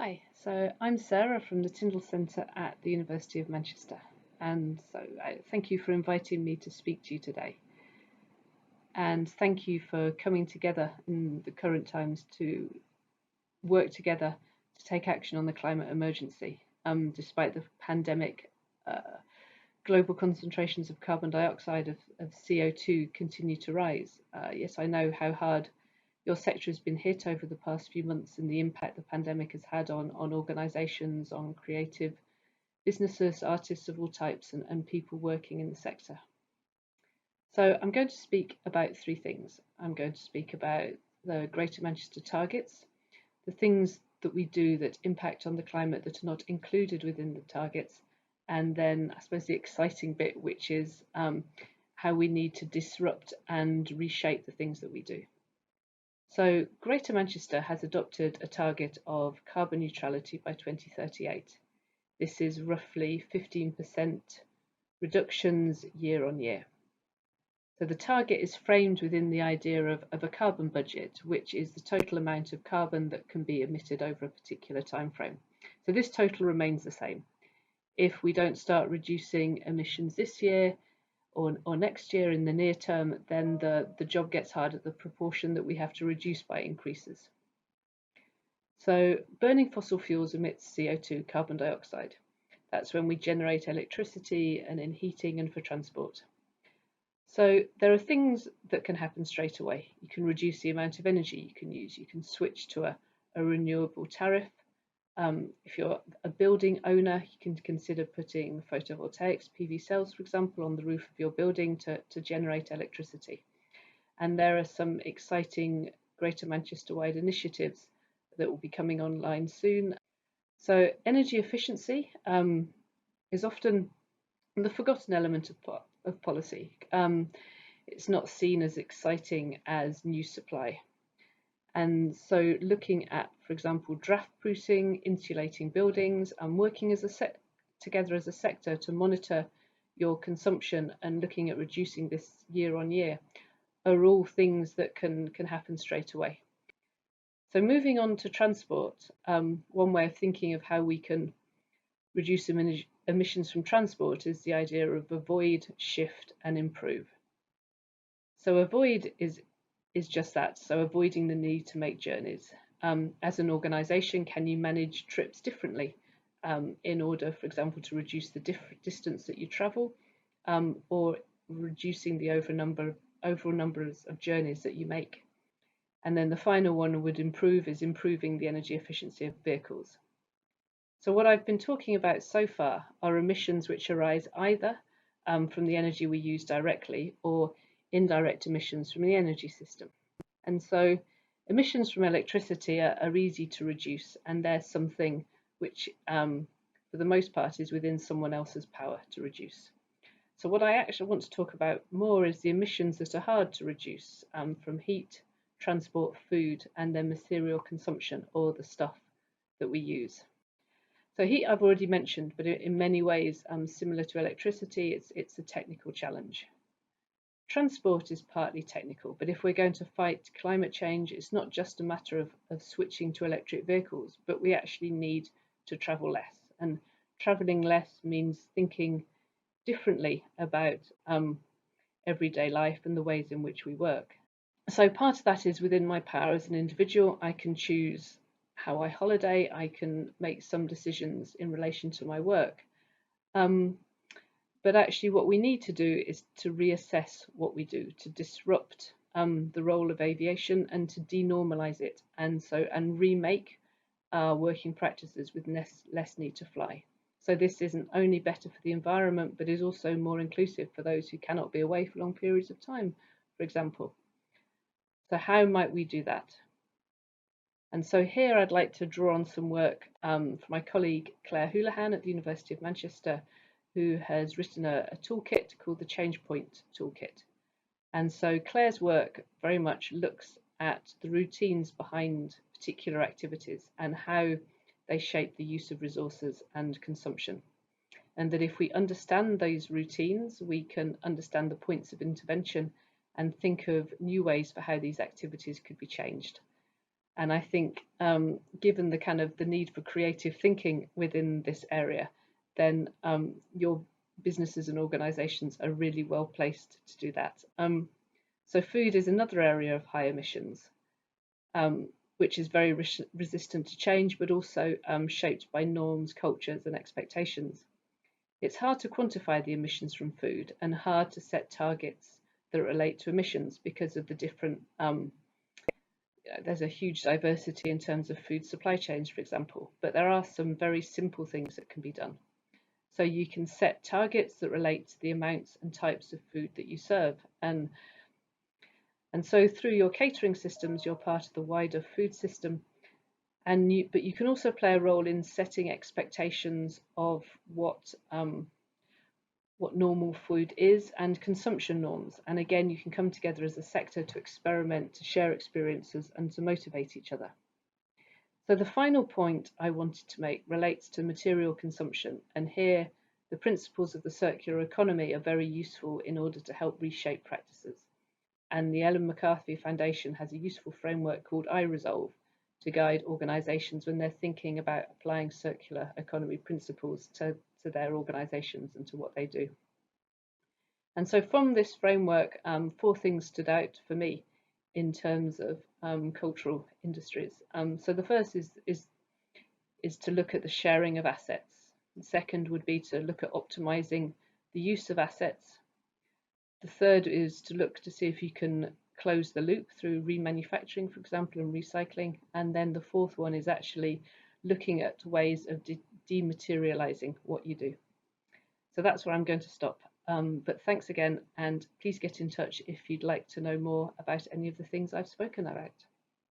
Hi, so I'm Sarah from the Tyndall Centre at the University of Manchester, and so thank you for inviting me to speak to you today. And thank you for coming together in the current times to work together to take action on the climate emergency. Despite the pandemic, global concentrations of carbon dioxide, of CO2 continue to rise. Yes, I know how hard your sector has been hit over the past few months and the impact the pandemic has had on organisations, on creative businesses, artists of all types, and people working in the sector. So I'm going to speak about three things. I'm going to speak about the Greater Manchester targets, the things that we do that impact on the climate that are not included within the targets, and then I suppose the exciting bit, which is how we need to disrupt and reshape the things that we do. So Greater Manchester has adopted a target of carbon neutrality by 2038. This is roughly 15% reductions year on year. So the target is framed within the idea of a carbon budget, which is the total amount of carbon that can be emitted over a particular time frame. So this total remains the same. If we don't start reducing emissions this year, or next year in the near term, then the job gets harder. The proportion that we have to reduce by increases. So burning fossil fuels emits CO2, carbon dioxide. That's when we generate electricity and in heating and for transport. So there are things that can happen straight away. You can reduce the amount of energy you can use. You can switch to a renewable tariff. If you're a building owner, you can consider putting photovoltaics, PV cells, for example, on the roof of your building to generate electricity. And there are some exciting Greater Manchester-wide initiatives that will be coming online soon. So energy efficiency is often the forgotten element of policy. It's not seen as exciting as new supply. And so looking at, for example, draft proofing, insulating buildings, and working together as a sector to monitor your consumption and looking at reducing this year on year are all things that can happen straight away. So moving on to transport, one way of thinking of how we can reduce emissions from transport is the idea of avoid, shift, and improve. So avoid is just that, so avoiding the need to make journeys. As an organisation, can you manage trips differently in order, for example, to reduce the distance that you travel, or reducing the overall numbers of journeys that you make? And then the final one would is improving the energy efficiency of vehicles. So what I've been talking about so far are emissions which arise either from the energy we use directly or indirect emissions from the energy system. And so emissions from electricity are easy to reduce, and they're something which for the most part is within someone else's power to reduce. So what I actually want to talk about more is the emissions that are hard to reduce from heat, transport, food, and then material consumption, or the stuff that we use. So heat I've already mentioned, but in many ways similar to electricity, it's a technical challenge. Transport is partly technical, but if we're going to fight climate change, it's not just a matter of switching to electric vehicles, but we actually need to travel less. And travelling less means thinking differently about everyday life and the ways in which we work. So part of that is within my power as an individual. I can choose how I holiday, I can make some decisions in relation to my work. But actually what we need to do is to reassess what we do, to disrupt the role of aviation and to denormalize it, and remake our working practices with less need to fly. So this isn't only better for the environment, but is also more inclusive for those who cannot be away for long periods of time, for example. So how might we do that? And so here I'd like to draw on some work from my colleague Claire Houlihan at the University of Manchester, who has written a toolkit called the Change Point Toolkit. And so Claire's work very much looks at the routines behind particular activities and how they shape the use of resources and consumption. And that if we understand those routines, we can understand the points of intervention and think of new ways for how these activities could be changed. And I think given the kind of the need for creative thinking within this area, then your businesses and organisations are really well placed to do that. So food is another area of high emissions, which is very resistant to change, but also shaped by norms, cultures, and expectations. It's hard to quantify the emissions from food and hard to set targets that relate to emissions because of the different there's a huge diversity in terms of food supply chains, for example, but there are some very simple things that can be done. So you can set targets that relate to the amounts and types of food that you serve. And so through your catering systems, you're part of the wider food system. But you can also play a role in setting expectations of what normal food is and consumption norms. And again, you can come together as a sector to experiment, to share experiences, and to motivate each other. So the final point I wanted to make relates to material consumption. And here, the principles of the circular economy are very useful in order to help reshape practices. And the Ellen MacArthur Foundation has a useful framework called iResolve to guide organisations when they're thinking about applying circular economy principles to their organisations and to what they do. And so from this framework, 4 things stood out for me in terms of cultural industries. So the first is to look at the sharing of assets. The second would be to look at optimising the use of assets. The third is to look to see if you can close the loop through remanufacturing, for example, and recycling. And then the fourth one is actually looking at ways of dematerialising what you do. So that's where I'm going to stop. But thanks again, and please get in touch if you'd like to know more about any of the things I've spoken about.